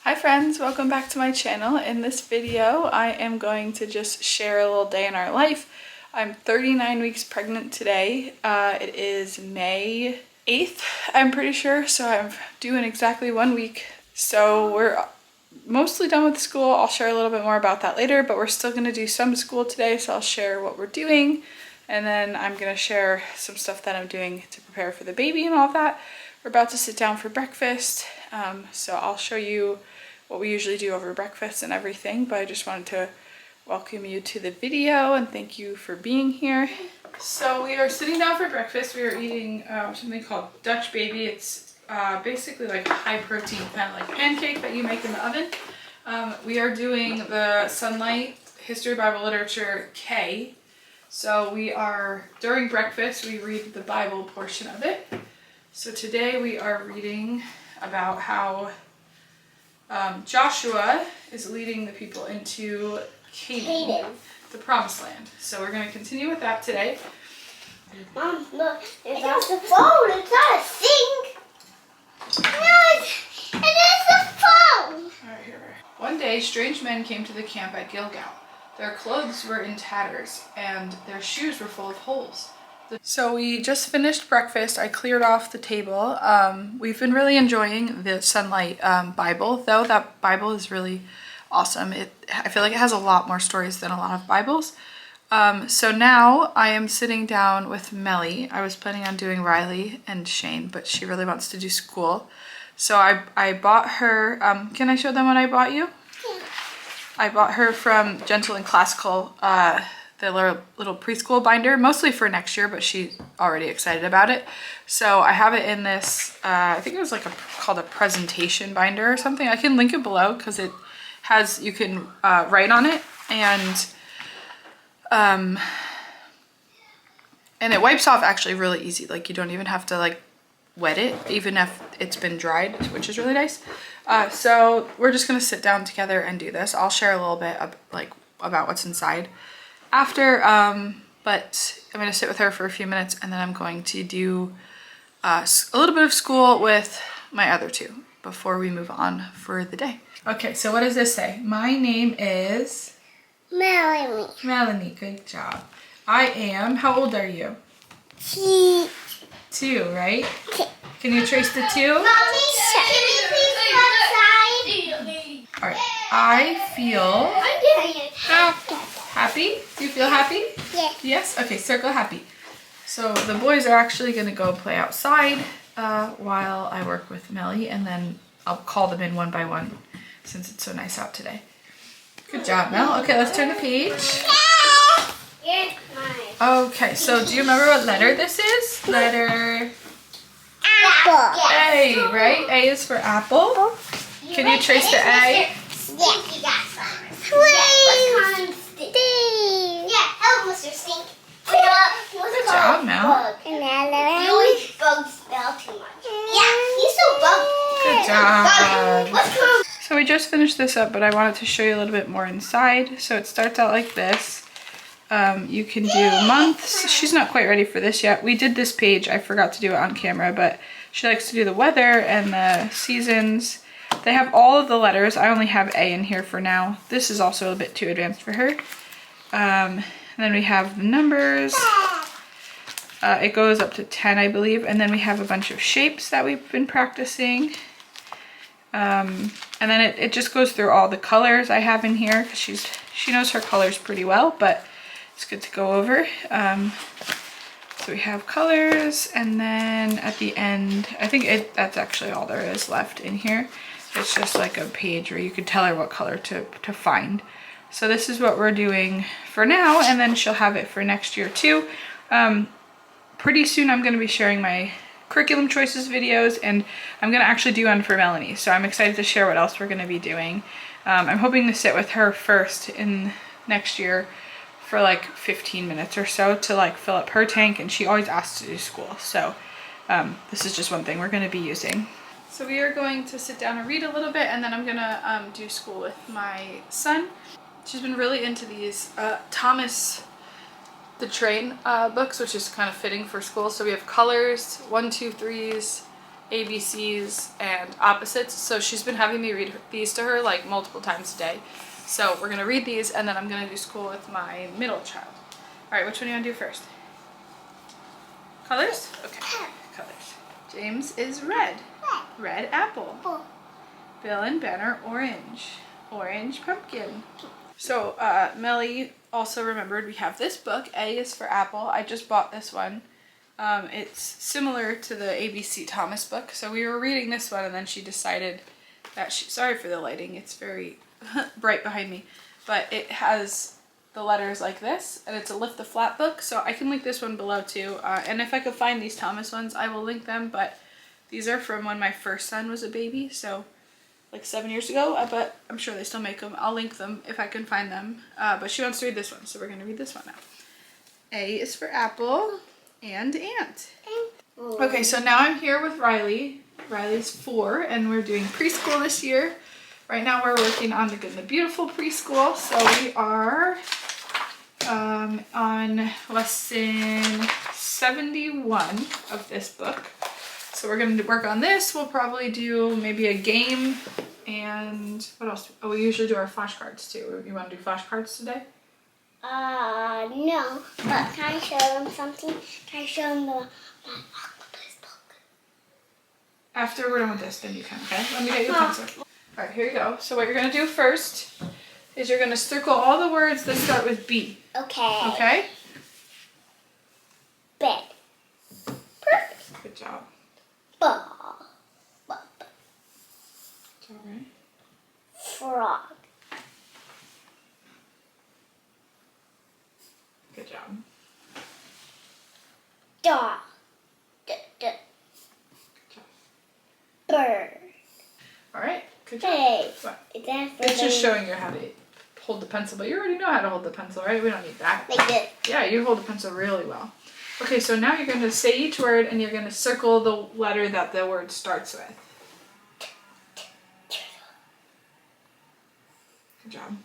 Hi friends, welcome back to my channel. In this video, I am going to just share a little day in our life. I'm 39 weeks pregnant today. It is May 8th, I'm pretty sure, so I'm due in exactly 1 week. So we're mostly done with school. I'll share a little bit more about that later, but we're still gonna do some school today, so I'll share what we're doing. And then I'm gonna share some stuff that I'm doing to prepare for the baby and all of that. We're about to sit down for breakfast, so I'll show you what we usually do over breakfast and everything, but I just wanted to welcome you to the video and thank you for being here. So we are sitting down for breakfast. We are eating something called Dutch Baby. It's basically like a high protein kind of like pancake that you make in the oven. We are doing the Sunlight History Bible Literature K. So we are, during breakfast, we read the Bible portion of it. So today we are reading about how Joshua is leading the people into Canaan, the promised land. So we're going to continue with that today. Mom, look, it's not the phone, it's not a sink. No, it is the phone. Alright, here. One day, strange men came to the camp at Gilgal. Their clothes were in tatters, and their shoes were full of holes. So we just finished breakfast. I cleared off the table. We've been really enjoying the Sunlight Bible, though. That Bible is really awesome. I feel like it has a lot more stories than a lot of Bibles. So now I am sitting down with Melly. I was planning on doing Riley and Shane, but she really wants to do school. So I bought her, can I show them what I bought you? Yeah. I bought her from Gentle and Classical, the little preschool binder, mostly for next year, but she's already excited about it. So I have it in this, I think it was like called a presentation binder or something. I can link it below because it has, you can write on it, and it wipes off actually really easy. Like you don't even have to like wet it, even if it's been dried, which is really nice. So we're just gonna sit down together and do this. I'll share a little bit of, about what's inside after, but I'm gonna sit with her for a few minutes and then I'm going to do a little bit of school with my other two before we move on for the day. Okay, so what does this say? My name is Melanie. Melanie, good job. I am, how old are you? 2, right? Can you trace the 2? Mommy, can we please go outside? All right, I feel happy. Do you feel happy? Yes. Yes? Okay, circle happy. So the boys are actually gonna go play outside while I work with Melly, and then I'll call them in one by one since it's so nice out today. Good job, Mel. Okay, let's turn the page. Okay, so do you remember what letter this is? Letter Apple. A, right? A is for apple. Can you trace the A? Good job, Mel. Good job. So we just finished this up, but I wanted to show you a little bit more inside. So it starts out like this. You can do months. She's not quite ready for this yet. We did this page. I forgot to do it on camera, but she likes to do the weather and the seasons. They have all of the letters. I only have A in here for now. This is also a bit too advanced for her. And then we have the numbers. It goes up to 10, I believe. And then we have a bunch of shapes that we've been practicing. And then it just goes through all the colors I have in here because she knows her colors pretty well, but it's good to go over. So we have colors, and then at the end, I think that's actually all there is left in here. It's just like a page where you could tell her what color to find. So this is what we're doing for now, and then she'll have it for next year too. Pretty soon I'm going to be sharing my curriculum choices videos, and I'm going to actually do one for Melanie. So I'm excited to share what else we're going to be doing. I'm hoping to sit with her first in next year for like 15 minutes or so to like fill up her tank, and she always asks to do school. So this is just one thing we're going to be using. So we are going to sit down and read a little bit, and then I'm going to do school with my son. She's been really into these Thomas the Train books, which is kind of fitting for school. So we have colors, 1, 2, 3s, ABCs and opposites. So she's been having me read these to her like multiple times a day. So we're gonna read these and then I'm gonna do school with my middle child. All right, which one do you wanna do first? Colors? Okay, colors. James is red. Red apple. Bill and Ben are orange. Orange pumpkin. So Melly also remembered we have this book. A is for apple. I just bought this one. It's similar to the ABC Thomas book. So we were reading this one and then she decided that sorry for the lighting, it's very bright behind me, but it has the letters like this and it's a lift the flat book. So I can link this one below too. And if I could find these Thomas ones, I will link them, but these are from when my first son was a baby. So like 7 years ago, but I'm sure they still make them. I'll link them if I can find them. But she wants to read this one, so we're gonna read this one now. A is for apple and ant. Okay, so now I'm here with Riley. Riley's 4 and we're doing preschool this year. Right now we're working on the Good and the Beautiful preschool. So we are on lesson 71 of this book. So we're going to work on this. We'll probably do maybe a game and what else? Oh, we usually do our flashcards too. You want to do flashcards today? No. But can I show them something? Can I show them my octopus book? After we're done with this, then you can, okay? Let me get you a pencil. All right, here you go. So what you're going to do first is you're going to circle all the words that start with B. Okay. Okay? Bed. Perfect. Good job. Ball. It's all right. Frog. Good job. Dog. Good job. Bird. All right. Good job. Hey. What? Is that for It's just showing you how to hold the pencil, but you already know how to hold the pencil, right? We don't need that. Like this. Yeah, you hold the pencil really well. Okay, so now you're going to say each word and you're going to circle the letter that the word starts with. Good job.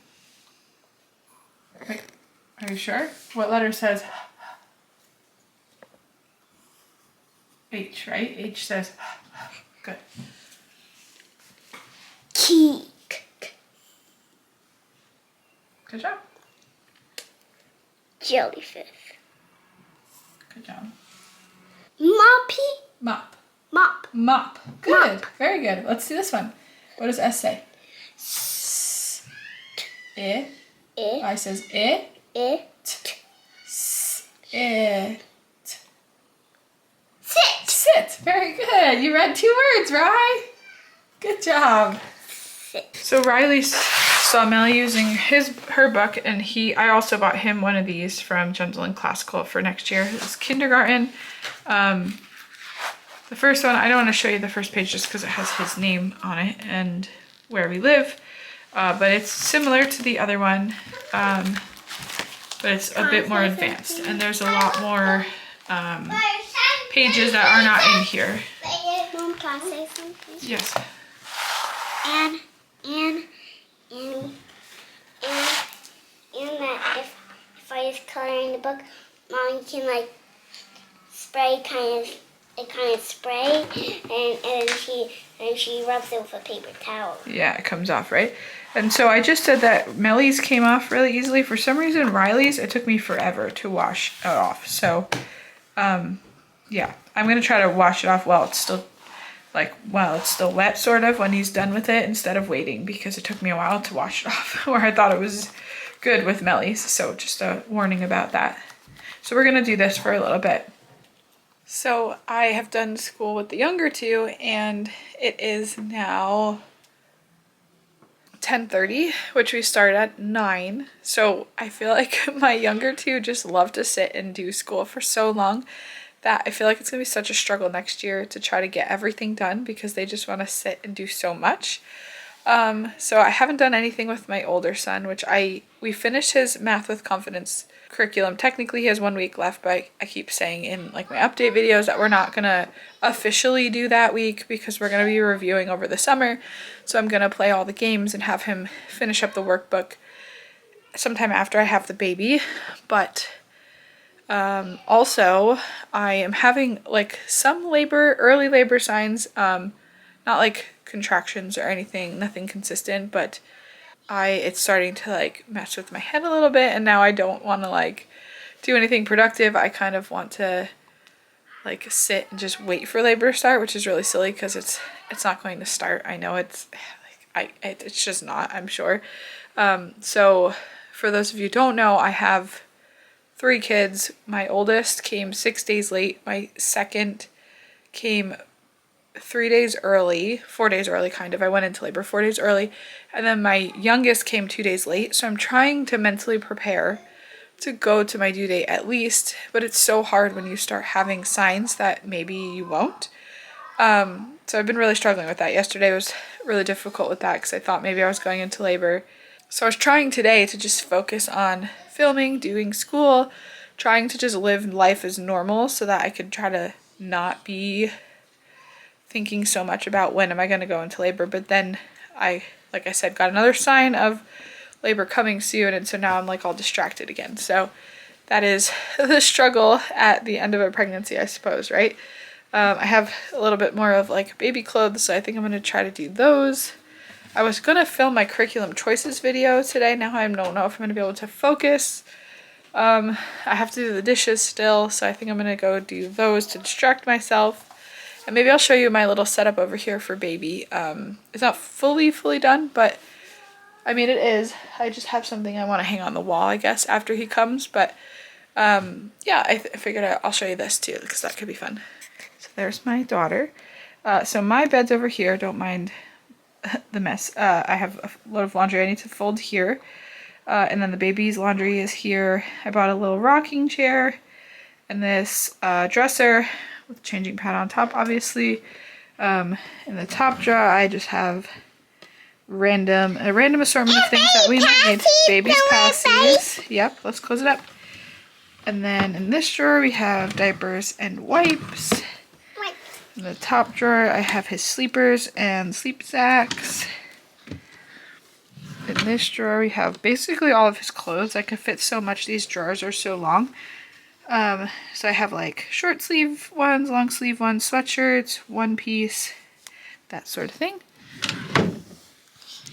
Okay. Are you sure? What letter says H, right? H says good. Key. Good job. Jellyfish. Good job. Moppy. Mop. Mop. Mop. Good. Mop. Very good. Let's do this one. What does S say? S. I. I says I. It. S. It. Sit. Sit. Very good. You read 2 words, right? Good job. Sit. So Riley saw Melly using her book, and I also bought him one of these from Gentle and Classical for next year. It's kindergarten. The first one, I don't want to show you the first page just because it has his name on it and where we live, but it's similar to the other one, but it's a bit more advanced, and there's a lot more pages that are not in here. Mom, can I say something? Yes. And that if I just color in the book, Mom, you can like spray kind of spray, and she rubs it with a paper towel. Yeah, it comes off, right? And so I just said that Melly's came off really easily. For some reason, Riley's, it took me forever to wash it off. So, yeah, I'm going to try to wash it off while it's still wet, sort of, when he's done with it, instead of waiting, because it took me a while to wash it off, where I thought it was good with Melly's. So just a warning about that. So we're going to do this for a little bit. So I have done school with the younger 2, and it is now 10:30, which we start at 9. So I feel like my younger 2 just love to sit and do school for so long that I feel like it's gonna be such a struggle next year to try to get everything done, because they just want to sit and do so much. So I haven't done anything with my older son, which we finished his Math with Confidence curriculum. Technically he has 1 week left, but I keep saying in like my update videos that we're not gonna officially do that week because we're gonna be reviewing over the summer. So I'm gonna play all the games and have him finish up the workbook sometime after I have the baby. But Also, I am having like some early labor signs, not like contractions or anything, nothing consistent, but it's starting to like mess with my head a little bit, and now I don't want to like do anything productive. I kind of want to like sit and just wait for labor to start, which is really silly because it's not going to start. I know it's like it's just not, I'm sure. So for those of you who don't know, I have 3 kids. My oldest came 6 days late. My second came 3 days early, 4 days early kind of. I went into labor 4 days early. And then my youngest came 2 days late. So I'm trying to mentally prepare to go to my due date at least, but it's so hard when you start having signs that maybe you won't. So I've been really struggling with that. Yesterday was really difficult with that because I thought maybe I was going into labor. So I was trying today to just focus on filming, doing school, trying to just live life as normal so that I could try to not be thinking so much about when am I going to go into labor. But then I, like I said, got another sign of labor coming soon, and so now I'm like all distracted again. So that is the struggle at the end of a pregnancy, I suppose, right? I have a little bit more of like baby clothes, so I think I'm going to try to do those. I was going to film my curriculum choices video today. Now I don't know if I'm going to be able to focus. I have to do the dishes still, so I think I'm going to go do those to distract myself. And maybe I'll show you my little setup over here for baby. It's not fully done, but I mean it is. I just have something I want to hang on the wall, I guess, after he comes. But yeah, I figured I'll show you this too, because that could be fun. So there's my daughter. So my bed's over here. Don't mind the mess. I have a load of laundry I need to fold here. And then the baby's laundry is here. I bought a little rocking chair and this dresser with a changing pad on top, obviously. In the top drawer, I just have a random assortment of things that we might need. Baby's passies. Yep, let's close it up. And then in this drawer, we have diapers and wipes. In the top drawer, I have his sleepers and sleep sacks. In this drawer, we have basically all of his clothes. I could fit so much. These drawers are so long. So I have like short sleeve ones, long sleeve ones, sweatshirts, one piece, that sort of thing.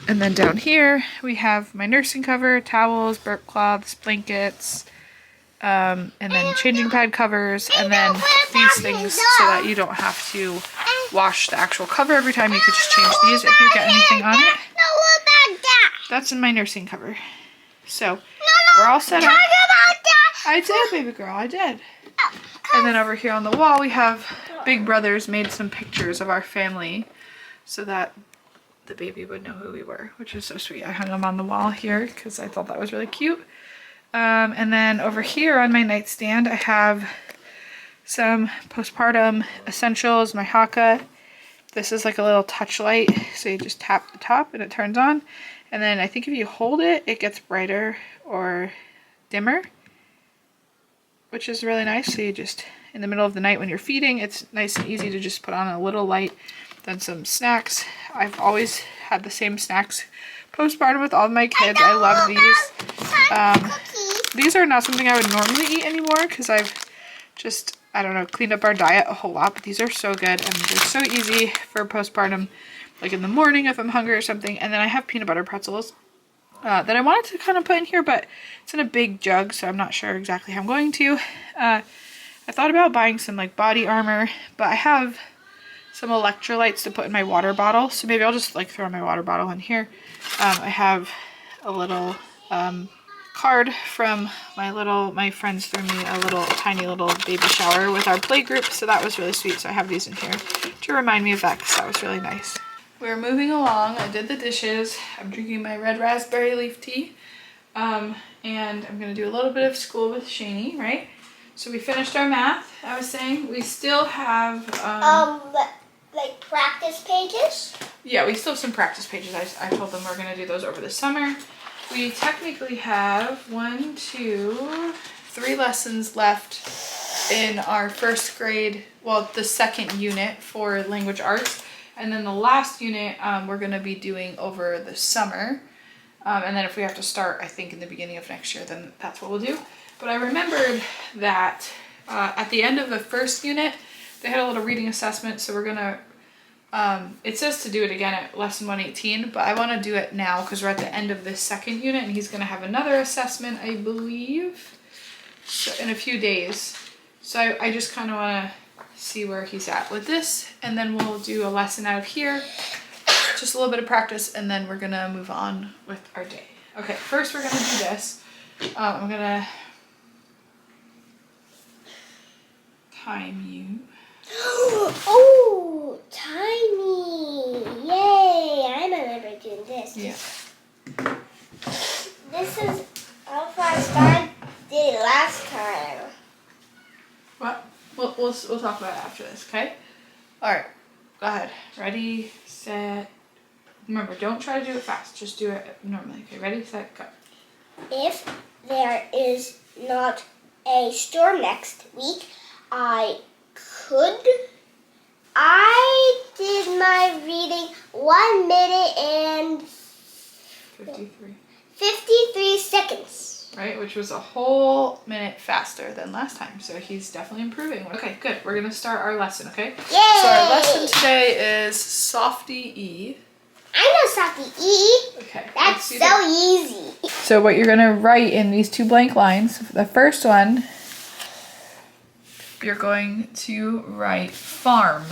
And then down here, we have my nursing cover, towels, burp cloths, blankets, and then changing pad covers, and then these things so that you don't have to wash the actual cover every time. You could just change these if you get anything on it. That's in my nursing cover. So we're all set up. I did, baby girl, I did. And then over here on the wall, we have Big Brother's made some pictures of our family so that the baby would know who we were, which is so sweet. I hung them on the wall here because I thought that was really cute. And then over here on my nightstand, I have some postpartum essentials, my Haka. This is like a little touch light, so you just tap the top and it turns on. And then I think if you hold it, it gets brighter or dimmer, which is really nice. So you just, in the middle of the night when you're feeding, it's nice and easy to just put on a little light. Then some snacks. I've always had the same snacks postpartum with all of my kids. I love these. These are not something I would normally eat anymore because I've just, I don't know, cleaned up our diet a whole lot, but these are so good and they're so easy for postpartum, like in the morning if I'm hungry or something. And then I have peanut butter pretzels that I wanted to kind of put in here, but it's in a big jug, so I'm not sure exactly how I'm going to. I thought about buying some like body armor, but I have some electrolytes to put in my water bottle, so maybe I'll just like throw my water bottle in here. I have a little card from my friends threw me a tiny little baby shower with our play group, so that was really sweet. So I have these in here to remind me of that because that was really nice. We're moving along. I did the dishes. I'm drinking my red raspberry leaf tea, and I'm gonna do a little bit of school with Shani, right? So we finished our math. I was saying we still have like practice pages. Yeah, we still have some practice pages. I told them we're gonna do those over the summer. We technically have 1, 2, 3 lessons left in our first grade, well, the second unit for language arts. And then the last unit we're gonna be doing over the summer. And then if we have to start, I think in the beginning of next year, then that's what we'll do. But I remembered that at the end of the first unit, they had a little reading assessment, so we're gonna, it says to do it again at lesson 118, but I wanna do it now because we're at the end of this second unit and he's gonna have another assessment, I believe, so in a few days. So I just kinda wanna see where he's at with this, and then we'll do a lesson out of here, just a little bit of practice, and then we're gonna move on with our day. Okay, first we're gonna do this. I'm gonna time you. Oh, tiny! Yay! I remember doing this. Yeah. This is how far I did it last time. What? We'll talk about it after this, okay? All right, go ahead. Ready, set. Remember, don't try to do it fast. Just do it normally. Okay, ready, set, go. If there is not a storm next week, I did my reading 1 minute and 53 seconds. Right, which was a whole minute faster than last time. So he's definitely improving. Okay, good. We're gonna start our lesson, okay? Yay! So our lesson today is Softy E. I know Softy E. Okay. That's so easy. So what you're gonna write in these two blank lines, the first one, you're going to write farm.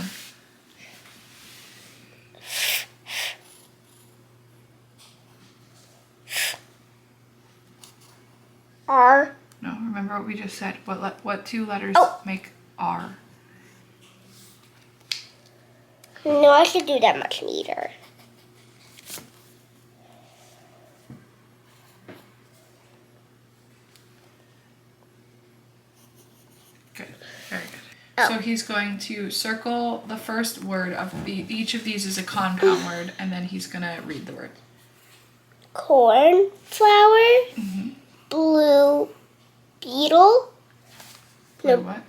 R. No, remember what we just said. What two letters make R? No, I should do that much neater. Good, very good. So he's going to circle the first word of each of these is a compound word, and then he's gonna read the word. Cornflower. Mm-hmm. Blue beetle. Blue what?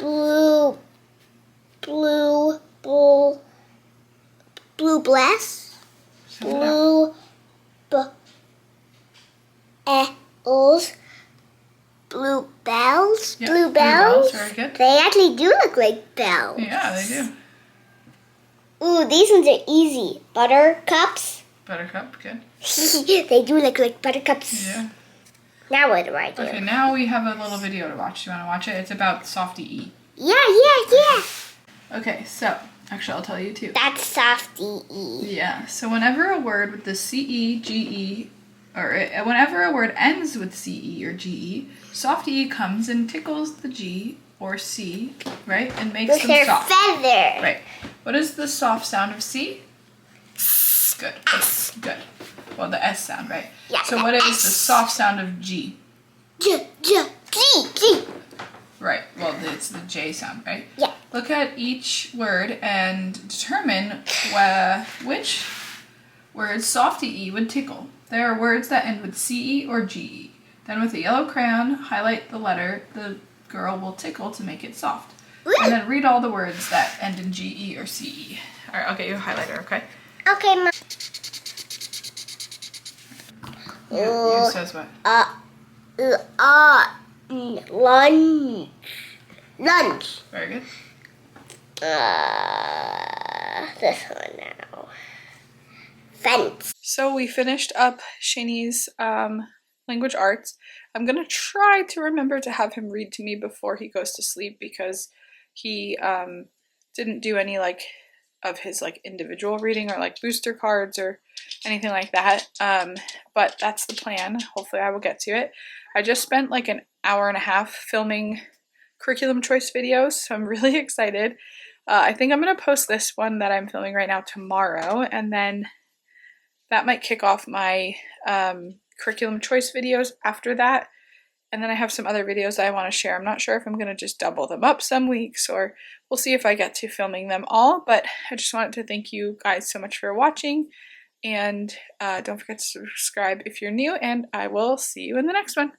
Blue bless. Blue bells. Blue bells. Yep, Blue bells. Very good. They actually do look like bells. Yeah, they do. Ooh, these ones are easy. Buttercups. Buttercup, good. They do look like buttercups. Yeah. Now what do I do? Okay, now we have a little video to watch. Do you want to watch it? It's about Softy E. Yeah. Okay, so actually I'll tell you too. That's Softy E. Yeah, so whenever a word with the CE, GE, or whenever a word ends with CE or GE, Softy E comes and tickles the G or C, right? And makes With them her soft. feather. Right. What is the soft sound of C? Good. Good. Well, the S sound, right? Yeah, so the what is S. the soft sound of G? G. Right. Well, it's the J sound, right? Yeah. Look at each word and determine which words Softy E would tickle. There are words that end with CE or GE. Then with a yellow crayon, highlight the letter the girl will tickle to make it soft. Ooh. And then read all the words that end in GE or CE. All right, I'll get you a highlighter, okay? Okay, Mom. You says what? Lunch. Very good. This one now. Fence. So we finished up Shane's language arts. I'm gonna try to remember to have him read to me before he goes to sleep because he didn't do any of his individual reading or booster cards or anything like that. But that's the plan. Hopefully I will get to it. I just spent an hour and a half filming curriculum choice videos, so I'm really excited. I think I'm gonna post this one that I'm filming right now tomorrow, and then that might kick off my curriculum choice videos after that. And then I have some other videos that I want to share. I'm not sure if I'm going to just double them up some weeks, or we'll see if I get to filming them all. But I just wanted to thank you guys so much for watching. And don't forget to subscribe if you're new, and I will see you in the next one.